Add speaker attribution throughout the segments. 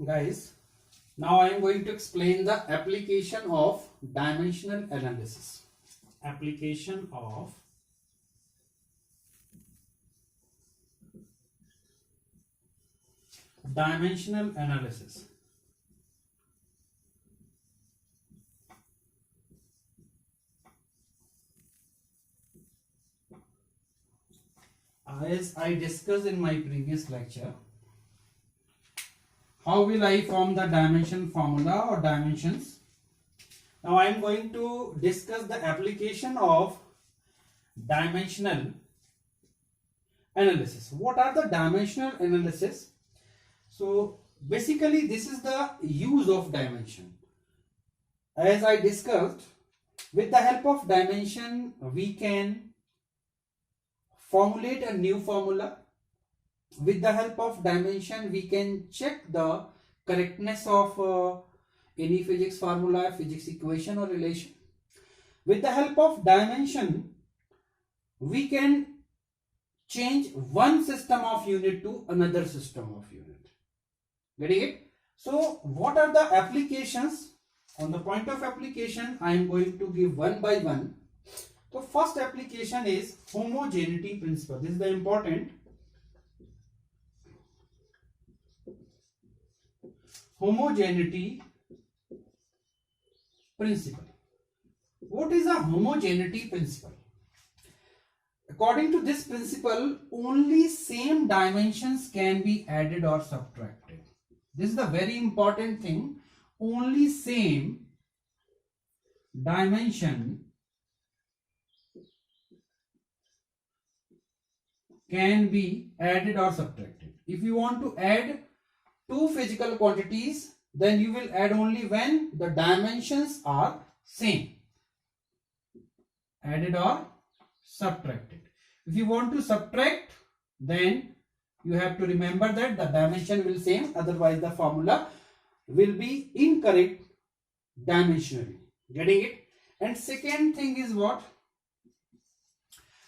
Speaker 1: Guys, now I am going to explain the application of dimensional analysis. Application of dimensional analysis. As I discussed in my previous lecture, how will I form the dimension formula or dimensions? Now I am going to discuss the application of dimensional analysis. What are the dimensional analysis? So basically this is the use of dimension. As I discussed, with the help of dimension we can formulate a new formula. With the help of dimension we can check the correctness of any physics formula, physics equation or relation. With the help of dimension we can change one system of unit to another system of unit. Getting it? So what are the applications? On the point of application I am going to give one by one. So first application is homogeneity principle. This is the important. Homogeneity principle. What is a homogeneity principle? According to this principle, only same dimensions can be added or subtracted. This is the very important thing. Only same dimension can be added or subtracted. If you want to add two physical quantities, then you will add only when the dimensions are same. Added or subtracted. If you want to subtract, then you have to remember that the dimension will same, otherwise the formula will be incorrect dimensionally. Getting it? And second thing is what?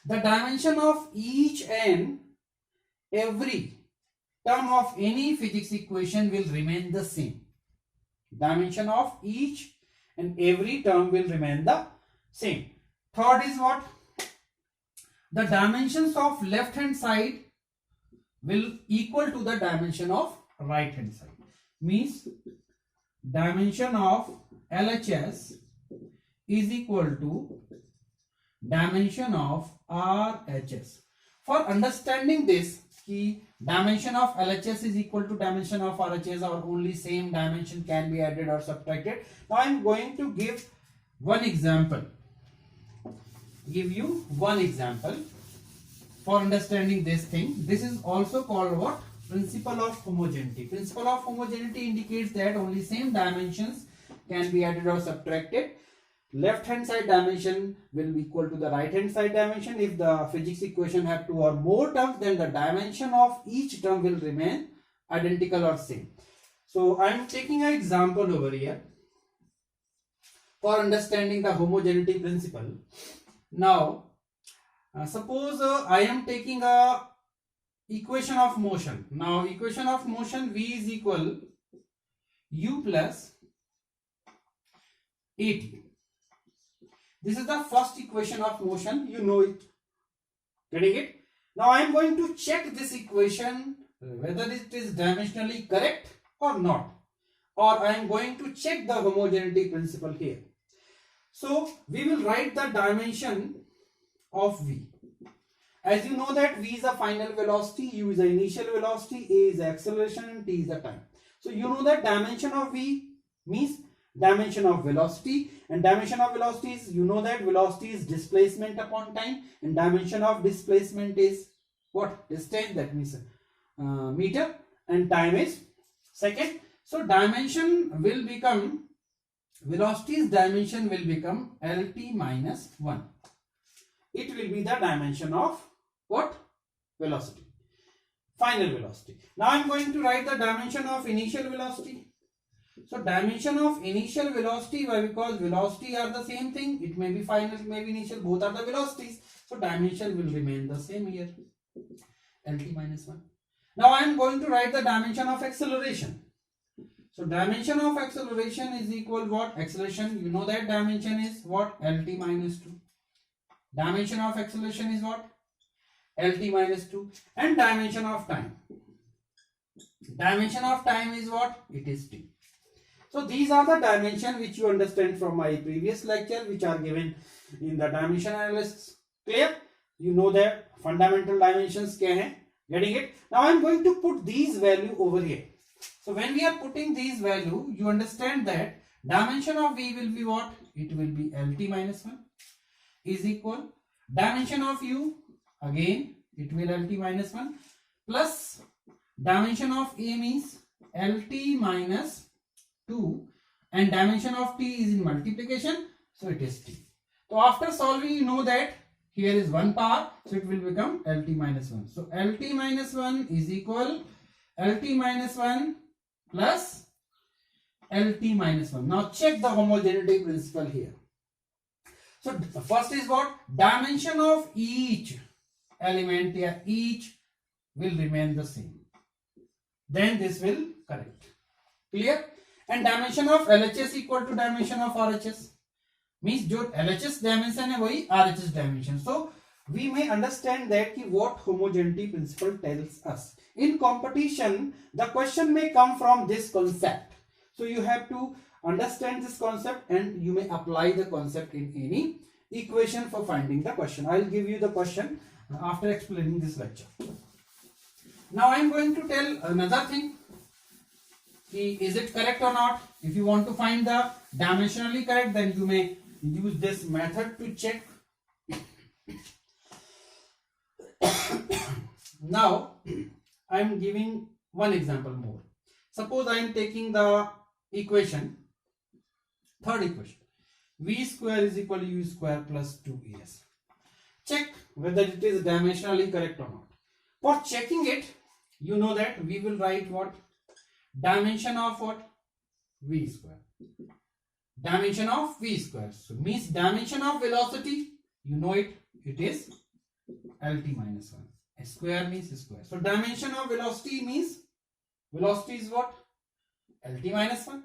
Speaker 1: The dimension of each and every term of any physics equation will remain the same. Dimension of each and every term will remain the same. Third is what? The dimensions of left hand side will equal to the dimension of right hand side. Means dimension of LHS is equal to dimension of RHS. For understanding this, key dimension of LHS is equal to dimension of RHS, or only same dimension can be added or subtracted. Now I am going to give one example. Give you one example for understanding this thing. This is also called what? Principle of homogeneity. Principle of homogeneity indicates that only same dimensions can be added or subtracted. Left hand side dimension will be equal to the right hand side dimension. If the physics equation have two or more terms, then the dimension of each term will remain identical or same. So I am taking an example over here for understanding the homogeneity principle. Now suppose I am taking a equation of motion. Now equation of motion, V is equal U plus AT. This is the first equation of motion. You know it. Getting it? Now I am going to check this equation whether it is dimensionally correct or not. Or I am going to check the homogeneity principle here. So we will write the dimension of V. As you know that V is the final velocity, U is the initial velocity, A is the acceleration and T is the time. So you know that dimension of V means dimension of velocity, and dimension of velocity is, you know that velocity is displacement upon time, and dimension of displacement is what? Distance, that means meter, and time is second. So dimension will become, velocity's dimension will become LT minus 1. It will be the dimension of what? Velocity, final velocity. Now I am going to write the dimension of initial velocity. So dimension of initial velocity, why? Because velocity are the same thing. It may be final, it may be initial, both are the velocities. So dimension will remain the same here, LT minus 1. Now I am going to write the dimension of acceleration. So dimension of acceleration is equal what? Acceleration, you know that dimension is what? LT minus 2. Dimension of acceleration is what? LT minus 2. And dimension of time. Dimension of time is what? It is t. So these are the dimensions which you understand from my previous lecture, which are given in the dimension analysis. Clear? You know that fundamental dimensions kya hai? Getting it? Now I am going to put these value over here. So when we are putting these value, you understand that dimension of V will be what? It will be LT minus 1 is equal. Dimension of U, again it will LT minus 1 plus dimension of A means LT minus 2 and dimension of T is in multiplication, so it is T. So after solving, you know that here is 1 power, so it will become LT minus 1. So LT minus 1 is equal LT minus 1 plus LT minus 1. Now check the homogeneity principle here. So first is what? Dimension of each element here, each will remain the same. Then this will correct. Clear? And dimension of LHS equal to dimension of RHS. Means जो LHS dimension है वही RHS dimension. So we may understand that कि what homogeneity principle tells us. In competition, the question may come from this concept. So you have to understand this concept and you may apply the concept in any equation for finding the question. I will give you the question after explaining this lecture. Now I am going to tell another thing. Is it correct or not? If you want to find the dimensionally correct, then you may use this method to check. Now I am giving one example more. Suppose I am taking the equation, third equation, V square is equal to U square plus 2AS. Check whether it is dimensionally correct or not. For checking it, you know that we will write what? Dimension of what? V square. Dimension of V square. So means dimension of velocity, you know it, it is LT minus 1. A square means a square. So dimension of velocity means velocity is what? LT minus 1.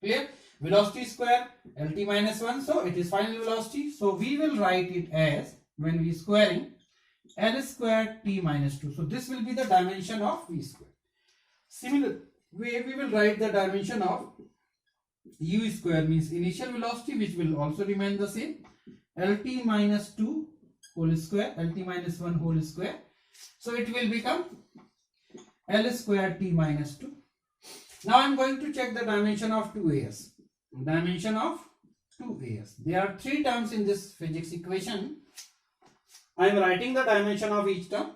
Speaker 1: Clear? Velocity square LT minus 1. So it is final velocity. So we will write it as, when we squaring, L square T minus 2. So this will be the dimension of V square. Similar way we will write the dimension of U square means initial velocity, which will also remain the same. LT minus 2 whole square, LT minus 1 whole square. So it will become L square T minus 2. Now I am going to check the dimension of 2AS. Dimension of 2AS. There are three terms in this physics equation. I am writing the dimension of each term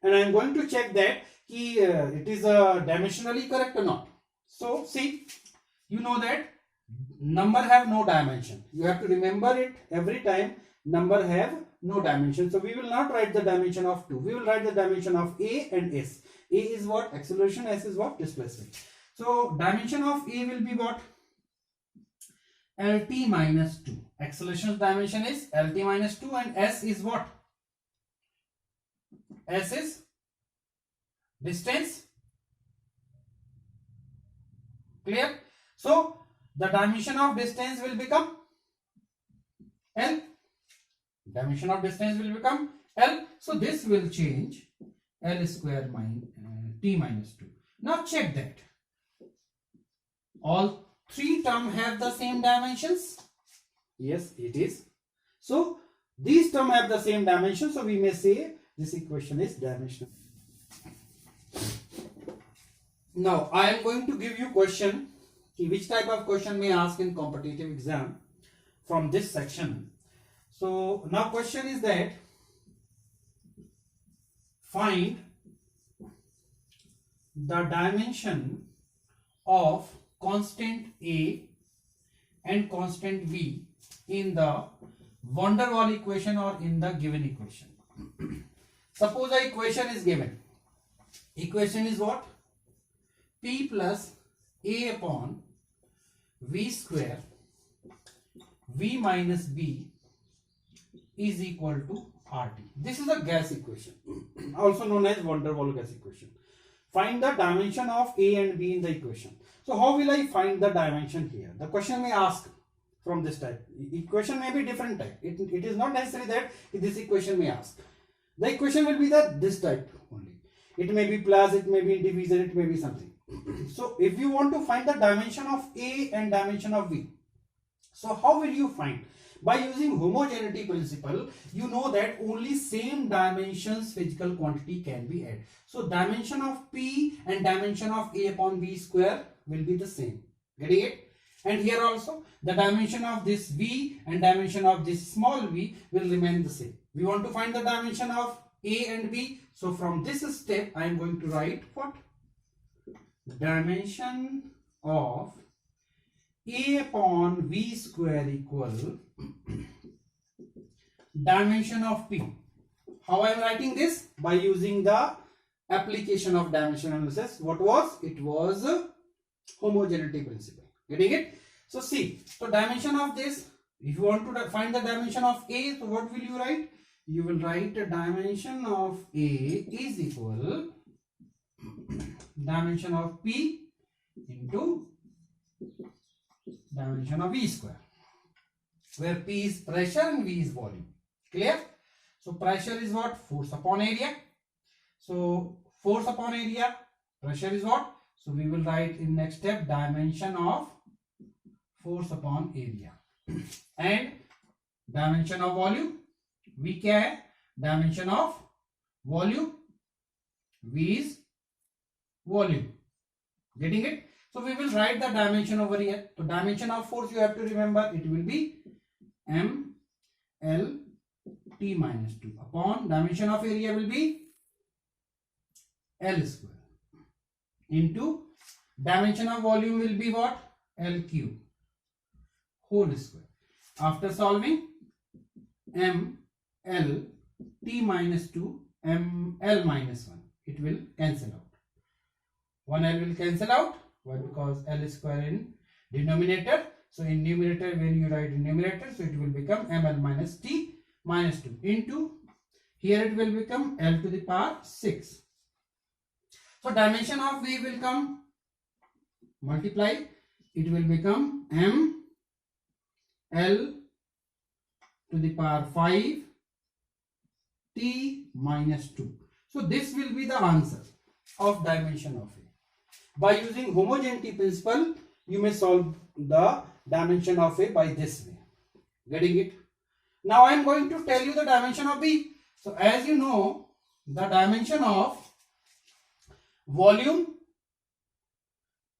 Speaker 1: and I am going to check that it is dimensionally correct or not. So see, you know that number have no dimension. You have to remember it every time. Number have no dimension. So we will not write the dimension of 2. We will write the dimension of A and S. A is what? Acceleration. S is what? Displacement. So dimension of A will be what? LT minus 2. Acceleration's dimension is LT minus 2 and S is what? S is distance. Clear? So the dimension of distance will become L. Dimension of distance will become L. So this will change L square minus T minus 2. Now check that. All three terms have the same dimensions. Yes, it is. So these terms have the same dimension. So we may say this equation is dimensional. Now I am going to give you question. Which type of question may ask in competitive exam from this section. So now question is that find the dimension of constant A and constant V in the van der Waals equation or in the given equation. Suppose the equation is given. Equation is what? P plus A upon V square V minus B is equal to RT. This is a gas equation, also known as van der Waals gas equation. find the dimension of A and B in the equation. So how will I find the dimension here? The question may ask from this type. Equation may be different type. It is not necessary that this equation may ask. The equation will be this type only. It may be plus, it may be division, it may be something. So if you want to find the dimension of A and dimension of B, so how will you find? By using homogeneity principle, you know that only same dimensions physical quantity can be added. So dimension of P and dimension of A upon B square will be the same. Getting it? And here also the dimension of this V and dimension of this small v will remain the same. We want to find the dimension of A and B. So from this step I am going to write what? Dimension of A upon V square equal dimension of P. How I am writing this? By using the application of dimension analysis. What was? It was homogeneity principle. Getting it? So see, so dimension of this, if you want to find the dimension of A, so what will you write? You will write a dimension of A is equal dimension of P into dimension of V square, where P is pressure and V is volume. Clear? So pressure is what? Force upon area. So force upon area, pressure is what? So we will write in next step dimension of force upon area. And dimension of volume, V can dimension of volume, V is volume. Getting it? So we will write the dimension over here. So dimension of force, you have to remember, it will be M L T minus 2 upon dimension of area will be L square into dimension of volume will be what? L cube whole square. After solving, M L T minus 2 M L minus 1, it will cancel out. 1 L will cancel out. Why? Because L square in denominator. So in numerator, when you write in numerator, so it will become ML minus T minus 2 into, here it will become L to the power 6. So dimension of V will come, multiply, it will become M L to the power 5 T minus 2. So this will be the answer of dimension of A. By using homogeneity principle, you may solve the dimension of A by this way. Getting it? Now I am going to tell you the dimension of B. So as you know, the dimension of volume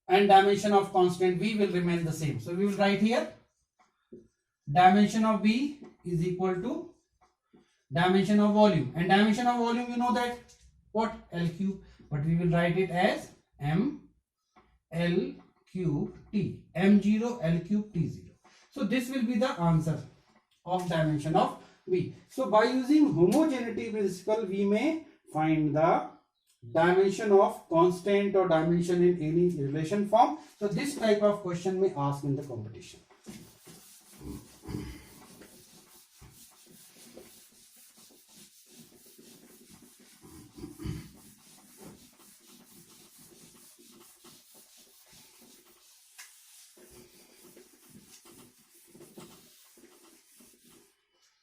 Speaker 1: and dimension of constant V will remain the same. So we will write here dimension of B is equal to dimension of volume, and dimension of volume, you know that what? L cube, but we will write it as M L cube T, M0 L cube T0. So this will be the answer of dimension of V. So by using homogeneity principle, we may find the dimension of constant or dimension in any relation form. So this type of question may ask in the competition.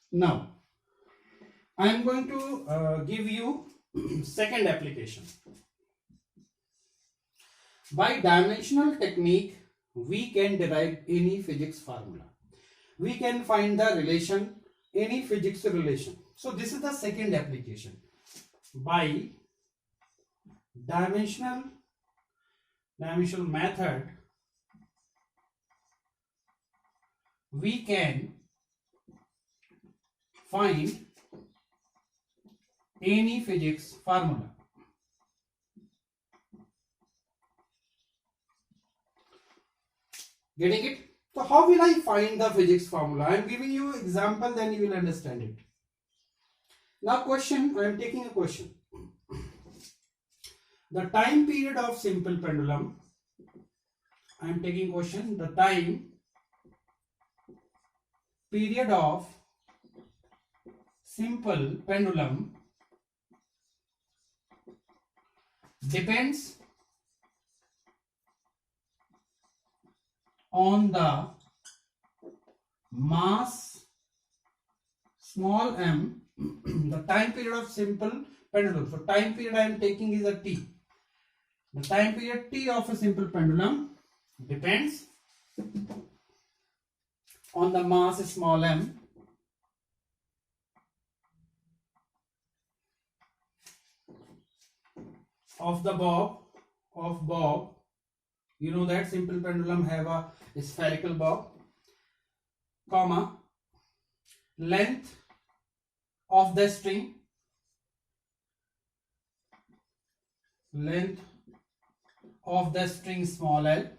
Speaker 1: Now, I am going to give you second application. By dimensional technique, we can derive any physics formula. We can find the relation, any physics relation. So this is the second application. By dimensional method, we can find any physics formula. Getting it? So how will I find the physics formula? I am giving you example, then you will understand it. Now question, I am taking a question. The time period of simple pendulum, I am taking question, the time period of simple pendulum depends on the mass small m, the time period of simple pendulum. So time period I am taking is a t. The time period t of a simple pendulum depends on the mass small m of the bob, you know that simple pendulum have a spherical bob, comma, length of the string, small l,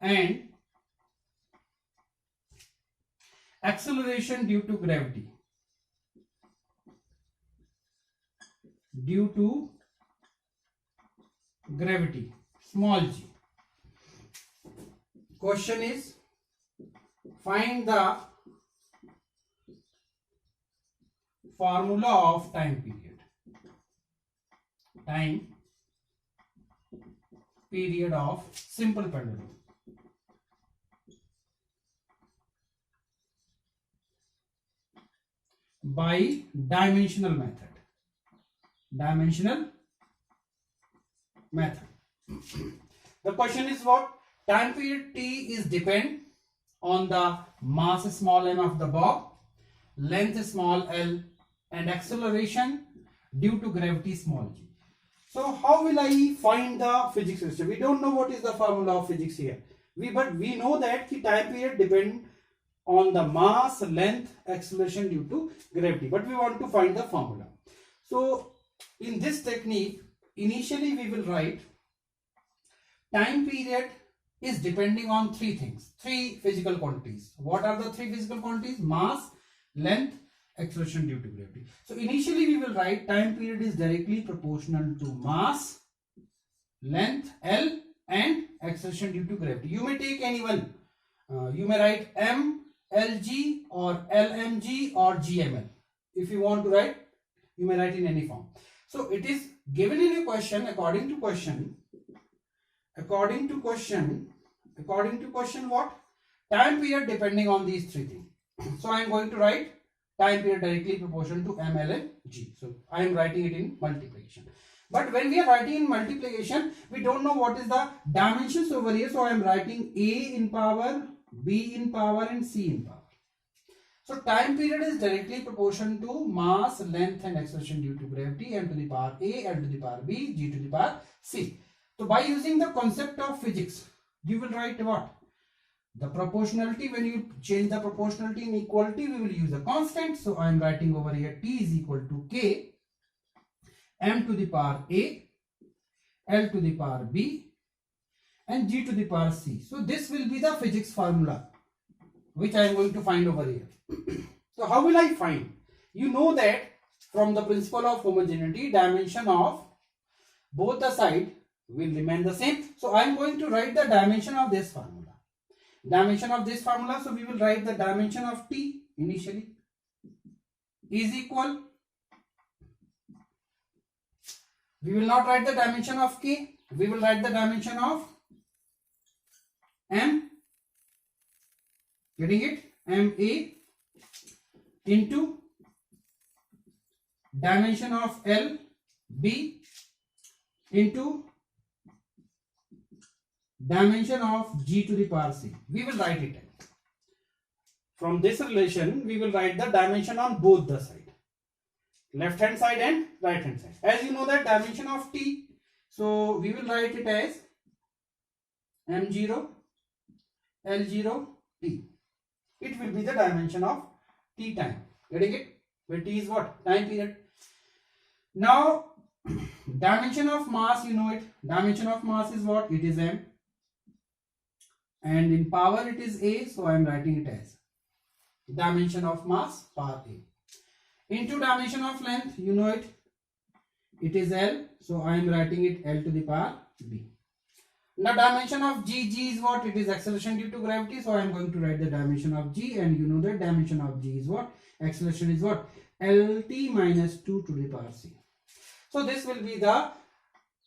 Speaker 1: and acceleration due to gravity, small g. Question is, find the formula of time period of simple pendulum. By dimensional method. The question is what? Time period t is depend on the mass small m of the bob, length small l, and acceleration due to gravity small g. So how will I find the physics system? We don't know what is the formula of physics here. But we know that the time period depend on the mass, length, acceleration due to gravity. But we want to find the formula. So in this technique, initially we will write time period is depending on three things, three physical quantities. What are the three physical quantities? Mass, length, acceleration due to gravity. So initially we will write time period is directly proportional to mass, length L, and acceleration due to gravity. You may take any one. You may write M LG or LMG or GML. If you want to write, you may write in any form. So it is given in a question, according to question what? Time period depending on these three things. So I am going to write time period directly proportional to M, L, and G. So I am writing it in multiplication. But when we are writing in multiplication, we don't know what is the dimensions over here. So I am writing A in power, B in power, and C in power. So time period is directly proportional to mass, length, and acceleration due to gravity, m to the power A, L to the power B, G to the power C. So by using the concept of physics, you will write what? The proportionality. When you change the proportionality in equality, we will use a constant. So I am writing over here T is equal to K, m to the power A, L to the power B, and G to the power C. So this will be the physics formula which I am going to find over here. So how will I find? You know that from the principle of homogeneity, dimension of both the side will remain the same. So I am going to write the dimension of this formula. So we will write the dimension of T initially is equal. We will not write the dimension of K. We will write the dimension of M. Getting it? MA into dimension of L, B into dimension of G to the power C. We will write it. From this relation, we will write the dimension on both the side. Left hand side and right hand side. As you know that dimension of T, so we will write it as M0, L0, T. It will be the dimension of T time. Getting it? Where T is what? Time period. Now, dimension of mass, you know it. Dimension of mass is what? It is M. And in power it is A, so I am writing it as dimension of mass, power A. Into dimension of length, you know it. It is L, so I am writing it L to the power B. Now dimension of G, G is what? It is acceleration due to gravity, so I am going to write the dimension of G, and you know that dimension of G is what? Acceleration is what? LT minus 2 to the power C. So this will be the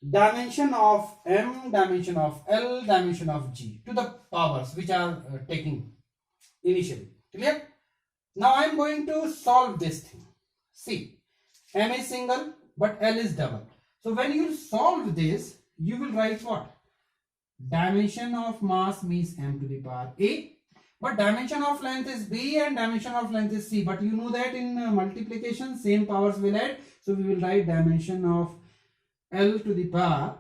Speaker 1: dimension of m, dimension of L, dimension of G to the powers which are taking initially. Clear? Now I am going to solve this thing. See, m is single but L is double. So when you solve this, you will write what? Dimension of mass means m to the power a, but dimension of length is b and dimension of length is c. But you know that in multiplication same powers will add. So we will write dimension of L to the power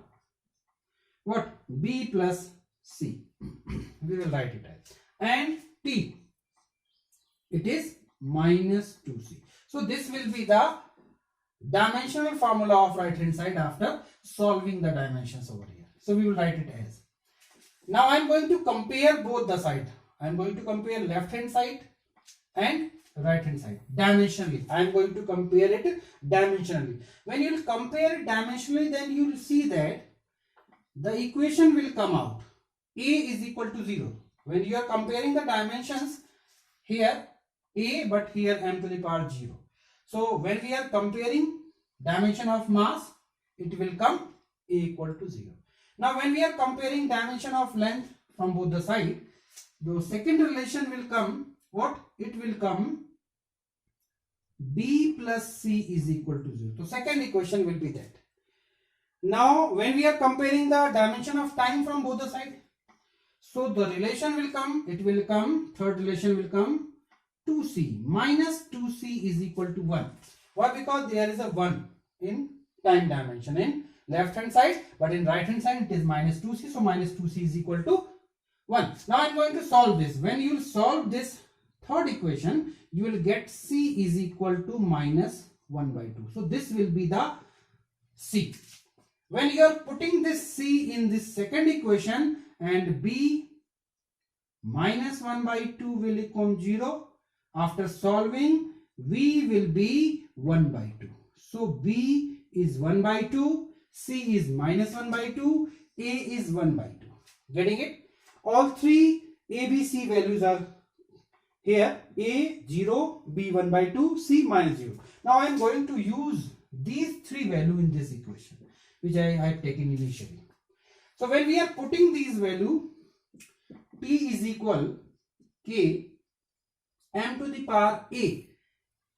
Speaker 1: what? B plus c. We will write it as, and t, it is minus 2c. So this will be the dimensional formula of right hand side after solving the dimensions over here. So we will write it as. Now I am going to compare both the sides. I am going to compare left hand side and right hand side dimensionally. I am going to compare it dimensionally. When you will compare it dimensionally, then you will see that the equation will come out. A is equal to 0. When you are comparing the dimensions, here A but here m to the power 0. So when we are comparing dimension of mass, it will come A equal to 0. Now when we are comparing dimension of length from both the side, the second relation will come what? It will come B plus C is equal to 0. So second equation will be that. Now when we are comparing the dimension of time from both the side, so the relation will come, it will come, third relation will come 2c minus 2c is equal to 1. Why? Because there is a 1 in time dimension in left hand side, but in right hand side it is minus 2c, so minus 2c is equal to 1. Now I am going to solve this. When you will solve this third equation, you will get c is equal to minus 1 by 2. So this will be the c. When you are putting this c in this second equation and b minus 1 by 2 will become 0, after solving v will be 1 by 2. So b is 1 by 2, c is minus 1 by 2, a is 1 by 2. Getting it? All three a, b, c values are here. A 0, b 1 by 2, c minus 0. Now I am going to use these three values in this equation which I have taken initially. So when we are putting these values, P is equal K m to the power a.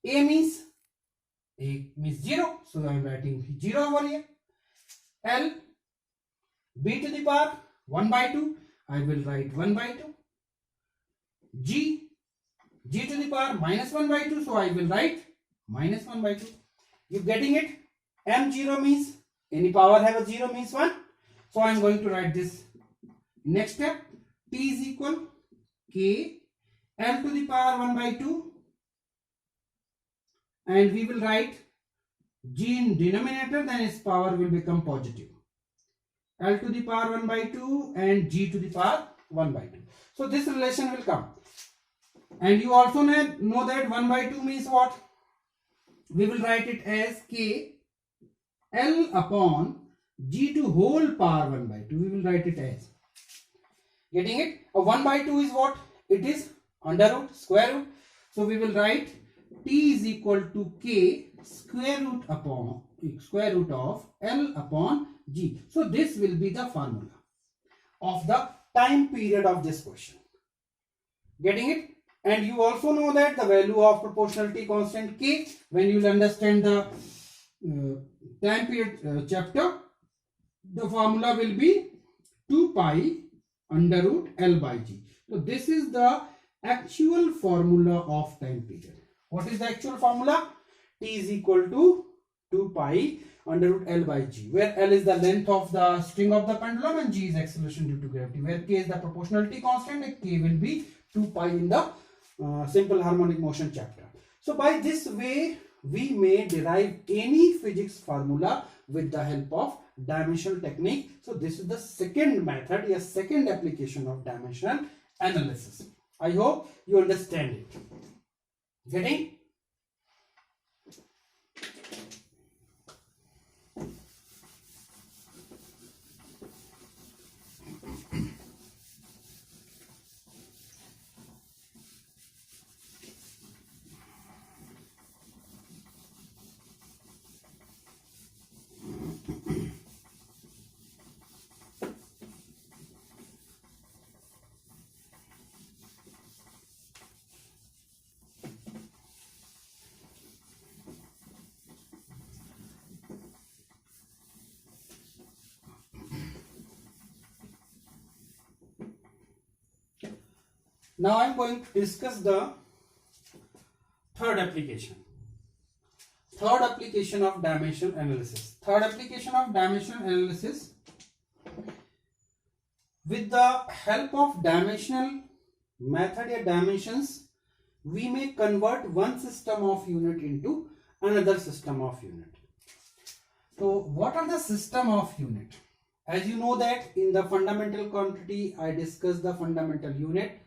Speaker 1: A means 0, so I am writing 0 over here. L, b to the power 1 by 2, I will write 1 by 2. G to the power minus 1 by 2, so I will write minus 1 by 2. You getting it? M0 means any power have a 0 means 1. So I am going to write this. Next step, P is equal K L to the power 1 by 2, and we will write G in denominator, then its power will become positive. L to the power 1 by 2 and G to the power 1 by 2. So this relation will come. And you also know that 1 by 2 means what? We will write it as K L upon G to whole power 1 by 2. We will write it as. Getting it? 1 by 2 is what? It is under root, square root. So we will write T is equal to K square root of L upon G. So this will be the formula of the time period of this question. Getting it? And you also know that the value of proportionality constant K, when you will understand the time period chapter, the formula will be 2 pi under root L by G. So this is the actual formula of time period. What is the actual formula? T is equal to 2 pi under root L by G, where L is the length of the string of the pendulum and G is acceleration due to gravity, where K is the proportionality constant and K will be 2 pi in the simple harmonic motion chapter. So by this way we may derive any physics formula with the help of dimensional technique. So this is the second method, yes, second application of dimensional analysis. I hope you understand it. Getting? Now I am going to discuss the third application. Third application of dimension analysis. Third application of dimension analysis. With the help of dimensional method or dimensions, we may convert one system of unit into another system of unit. So what are the system of unit? As you know that in the fundamental quantity I discussed the fundamental unit,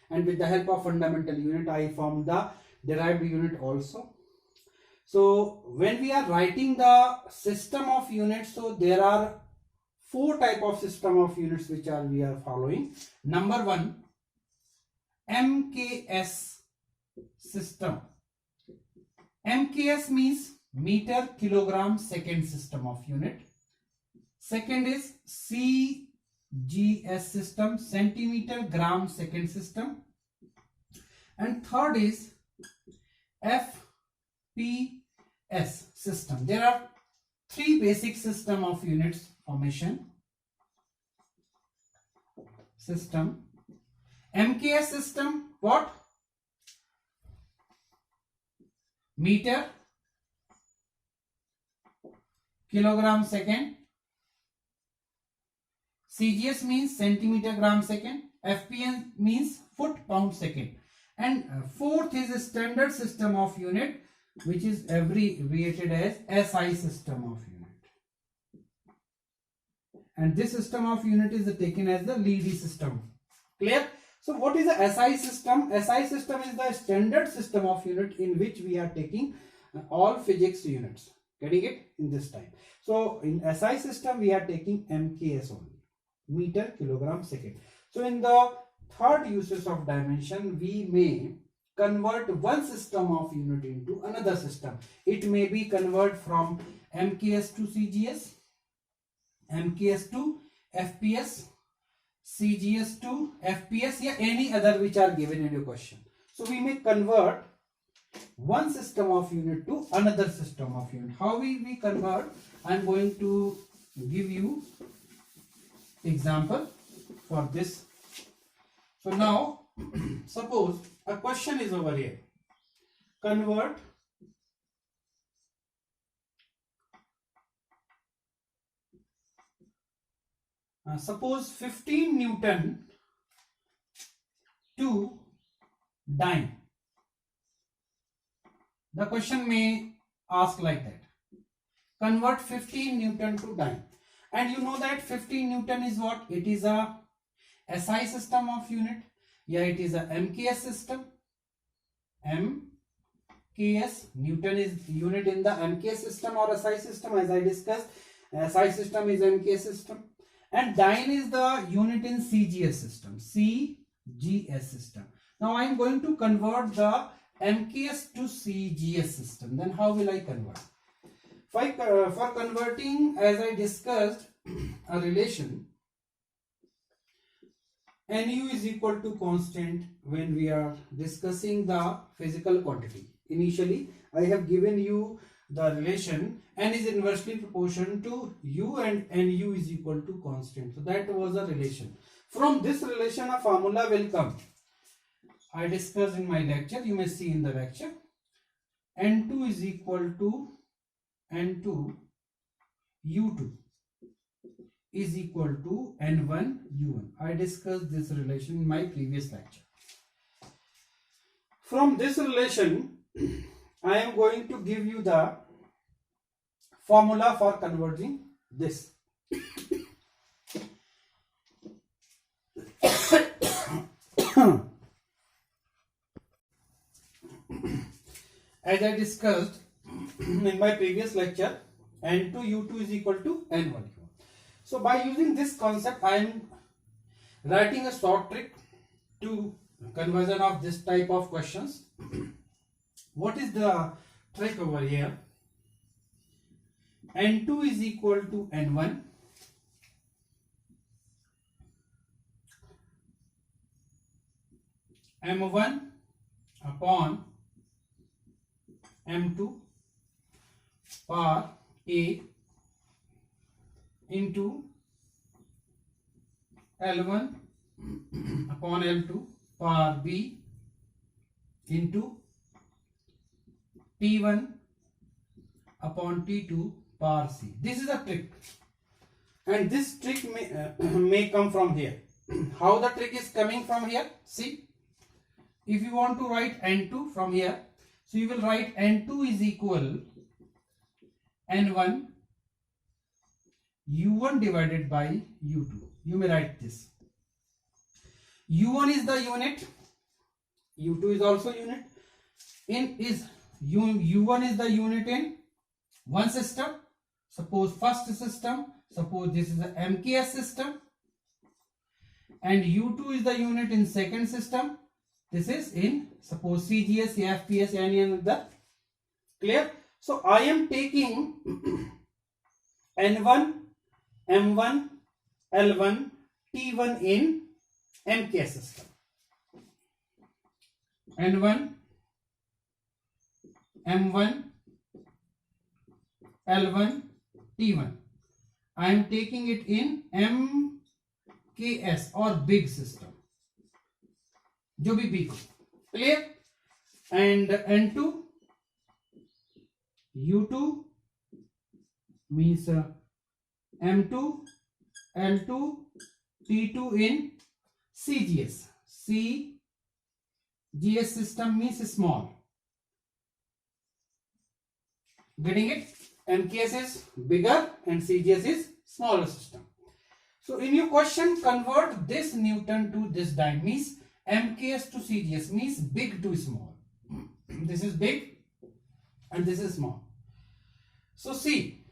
Speaker 1: and with the help of fundamental unit I formed the derived unit also. So when we are writing the system of units, so there are four type of system of units which we are following. Number one, MKS system. MKS means meter kilogram second system of unit. Second is CGS system, centimeter gram second system. And third is FPS system. There are three basic system of units formation. System. MKS system, what? Meter kilogram second. CGS means centimeter gram second. FPS means foot pound second. And fourth is a standard system of unit, which is abbreviated as SI system of unit. And this system of unit is taken as the Leedy system. Clear? So what is the SI system? SI system is the standard system of unit in which we are taking all physics units. Getting it in this time. So in SI system we are taking MKS only, meter kilogram second. So in the third uses of dimension, we may convert one system of unit into another system. It may be convert from MKS to CGS, MKS to FPS, CGS to FPS, or any other which are given in your question. So we may convert one system of unit to another system of unit. How we convert? I am going to give you example for this. So now suppose a question is over here. Convert suppose 15 Newton to dyne. The question may ask like that. Convert 15 Newton to dyne. And you know that 15 Newton is what? It is a SI system of unit. Yeah, it is a MKS system. MKS, Newton is unit in the MKS system or SI system, as I discussed. SI system is MKS system. And dyne is the unit in CGS system. CGS system. Now I am going to convert the MKS to CGS system. Then how will I convert? For converting, as I discussed, a relation Nu is equal to constant when we are discussing the physical quantity. Initially, I have given you the relation N is inversely proportional to U and Nu is equal to constant. So that was a relation. From this relation, a formula will come. I discussed in my lecture. You may see in the lecture. N2 is equal to N2 U2 is equal to N1 U1. I discussed this relation in my previous lecture. From this relation, I am going to give you the formula for converging this. As I discussed in my previous lecture, N2 U2 is equal to N1 U1. So by using this concept, I am writing a short trick to conversion of this type of questions. What is the trick over here? N2 is equal to N1. M1 upon M2 power A into L1 upon L2 power B into T1 upon T2 power C. This is a trick, and this trick may come from here. How the trick is coming from here? See, if you want to write N2 from here, so you will write N2 is equal N1 U1 divided by U2. You may write this. U1 is the unit, U2 is also unit. U1 is the unit in one system. Suppose first system, suppose this is a MKS system, and U2 is the unit in second system. This is in suppose CGS, FPS, any other. Clear? So I am taking N1, M1, L1, T1 in MKS system. N1, M1, L1, T1. I am taking it in MKS or big system. जो भी big हो. Clear? And N2, U2 means M2, L2, T2 in CGS. CGS system means small. Getting it? MKS is bigger and CGS is smaller system. So in your question, convert this Newton to this dyne, means MKS to CGS, means big to small. This is big and this is small. So see,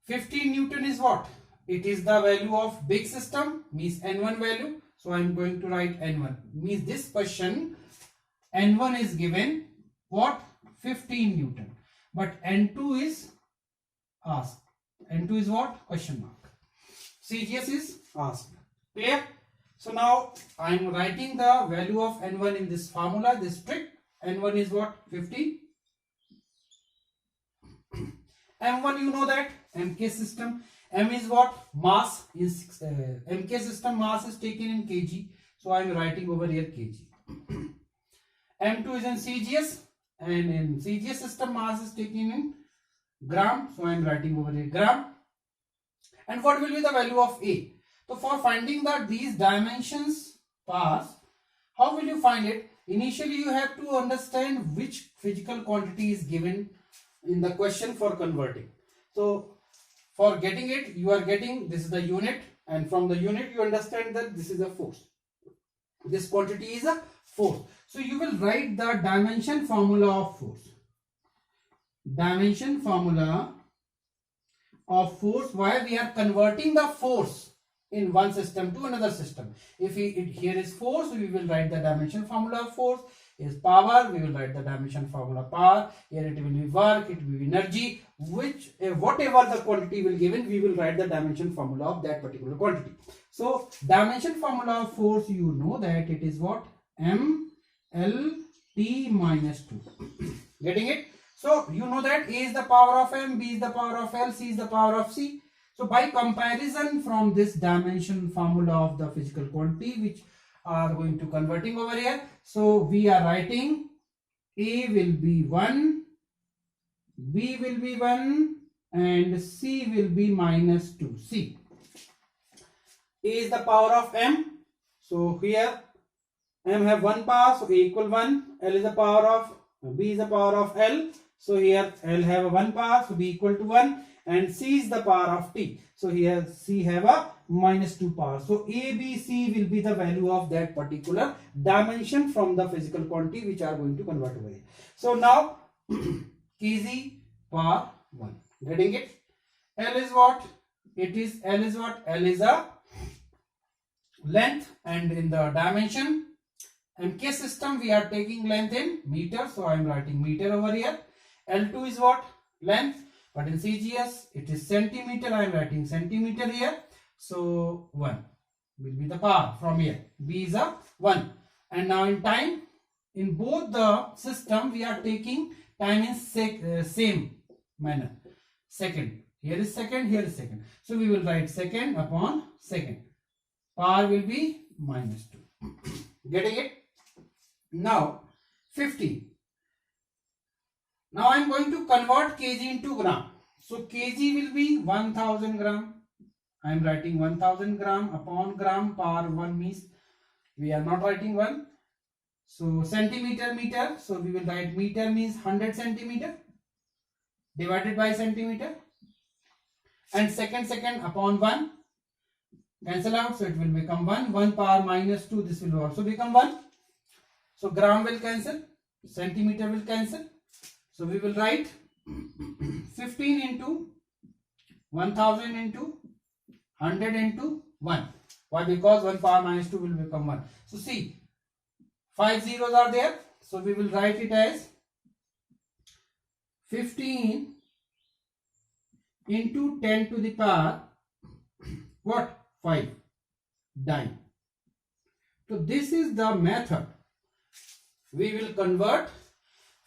Speaker 1: 15 Newton is what? It is the value of big system, means N1 value. So I am going to write N1. Means this question, N1 is given what? 15 Newton. But N2 is asked. N2 is what? Question mark. CGS is asked. Clear? So now I am writing the value of N1 in this formula, this trick. N1 is what? 50. M1 you know that. MK system. M is what? Mass. Is MK system mass is taken in kg. So I am writing over here kg. M2 is in CGS. And in CGS system mass is taken in gram. So I am writing over here gram. And what will be the value of A? So for finding that these dimensions pass, how will you find it? Initially you have to understand which physical quantity is given in the question for converting. So for getting it, you are getting this is the unit, and from the unit you understand that this is a force. This quantity is a force. So you will write the dimension formula of force. Dimension formula of force, why we are converting the force in one system to another system. If here is force, we will write the dimension formula of force. Is power, we will write the dimension formula power. Here it will be work, it will be energy, which whatever the quantity will given, we will write the dimension formula of that particular quantity. So dimension formula of force, you know that it is what? M L T minus 2. Getting it? So you know that A is the power of M, B is the power of L, C is the power of C. So by comparison from this dimension formula of the physical quantity which are going to converting over here, so we are writing A will be 1, B will be 1 and C will be minus 2. C. A is the power of M. So here M have 1 power, so A equal 1. L is the power of, B is the power of L. So here L have a 1 power, so B equal to 1. And C is the power of T. So here C have a minus 2 power. So A, B, C will be the value of that particular dimension from the physical quantity which are going to convert over here. So now Kg power 1. Getting it? L is what? It is L is what? L is a length, and in the dimension MK system we are taking length in meter. So I am writing meter over here. L2 is what? Length. But in CGS it is centimeter. I am writing centimeter here. So 1 will be the power from here. B is a 1. And now in time, in both the system we are taking time in same manner. Second. Here is second, here is second. So we will write second upon second. Power will be minus 2. Getting it? Now 50. Now I am going to convert kg into gram. So kg will be 1000 gram. I am writing 1000 gram upon gram per 1 means we are not writing 1. So centimeter, meter. So we will write meter means 100 centimeter divided by centimeter. And second upon 1. Cancel out. So it will become 1. 1 power minus 2. This will also become 1. So gram will cancel. Centimeter will cancel. So we will write 15 into 1000 into 100 into 1. Why? Because 1 power minus 2 will become 1. So see, 5 zeros are there. So we will write it as 15 into 10 to the power what? 5 dyne. So this is the method. We will convert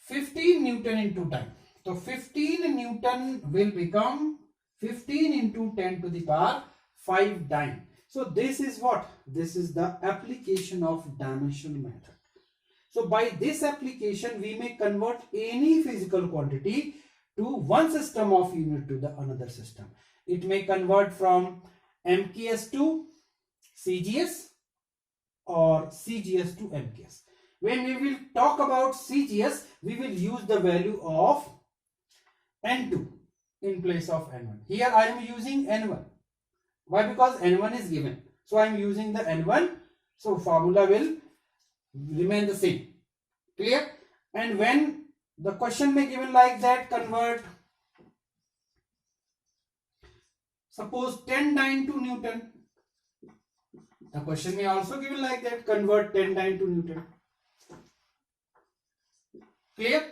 Speaker 1: 15 Newton into dyne. So 15 Newton will become 15 into 10 to the power 5 dyne. So this is what? This is the application of dimensional method. So by this application we may convert any physical quantity to one system of unit to the another system. It may convert from MKS to CGS or CGS to MKS. When we will talk about CGS, we will use the value of N2 in place of N1. Here I am using N1. Why? Because N1 is given. So I am using the N1. So formula will remain the same. Clear? And when the question may given like that, convert suppose 10 dyne to Newton. The question may also given like that, convert 10 dyne to Newton. Clear?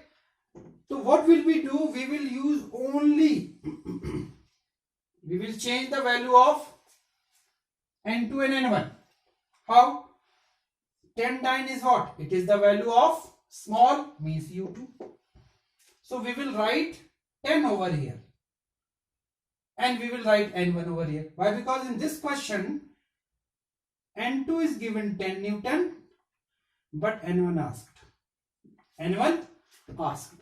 Speaker 1: So what will we do? We will use only we will change the value of N2 and N1. How? 10 dyne is what? It is the value of small means U2. So we will write 10 over here and we will write N1 over here. Why? Because in this question N2 is given 10 Newton but N1 asked. N1 asked.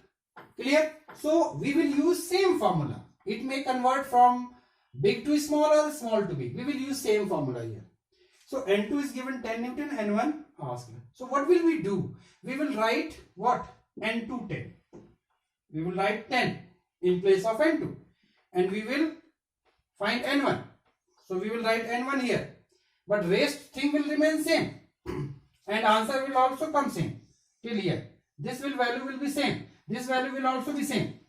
Speaker 1: Clear? So we will use same formula. It may convert from big to small or small to big. We will use same formula here. So N2 is given 10 Newton, N1 asked. So what will we do? We will write what? N2 10. We will write 10 in place of N2 and we will find N1. So we will write N1 here. But rest thing will remain same and answer will also come same till here. This value will be same. This value will also be same.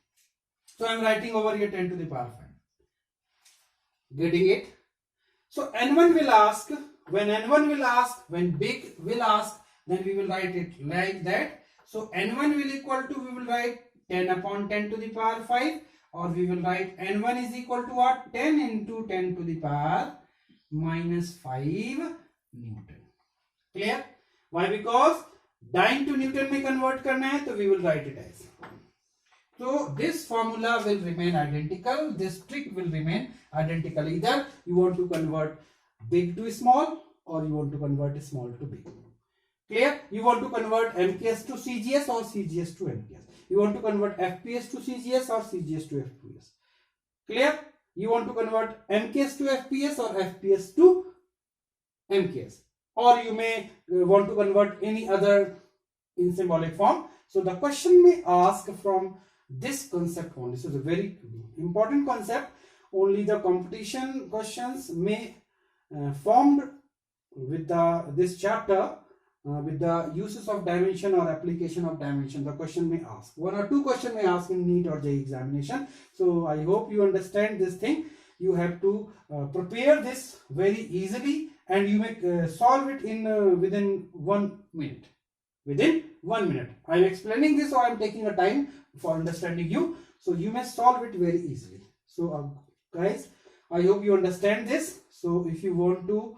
Speaker 1: So I am writing over here 10 to the power 5. Getting it? So N1 will ask. When N1 will ask, when big will ask, then we will write it like that. So N1 will equal to, we will write 10 upon 10 to the power 5, or we will write N1 is equal to what? 10 into 10 to the power minus 5 Newton. Clear? Why? Because dyne to Newton में convert करना है, तो we will write it as. So this formula will remain identical. This trick will remain identical. Either you want to convert big to small or you want to convert small to big. Clear? You want to convert MKS to CGS or CGS to MKS. You want to convert FPS to CGS or CGS to FPS. Clear? You want to convert MKS to FPS or FPS to MKS. Or you may want to convert any other in symbolic form. So the question may ask from this concept only. So it's a very important concept. Only the competition questions may formed with this chapter with the uses of dimension or application of dimension. The question may ask. One or two questions may ask in NEET or JEE examination. So I hope you understand this thing. You have to prepare this very easily and you may solve it in within 1 minute. Within 1 minute. I am explaining this, so I am taking a time for understanding you. So you may solve it very easily. So guys, I hope you understand this. So if you want to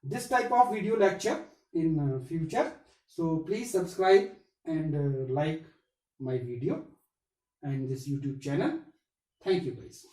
Speaker 1: this type of video lecture in future, so please subscribe and like my video and this YouTube channel. Thank you guys.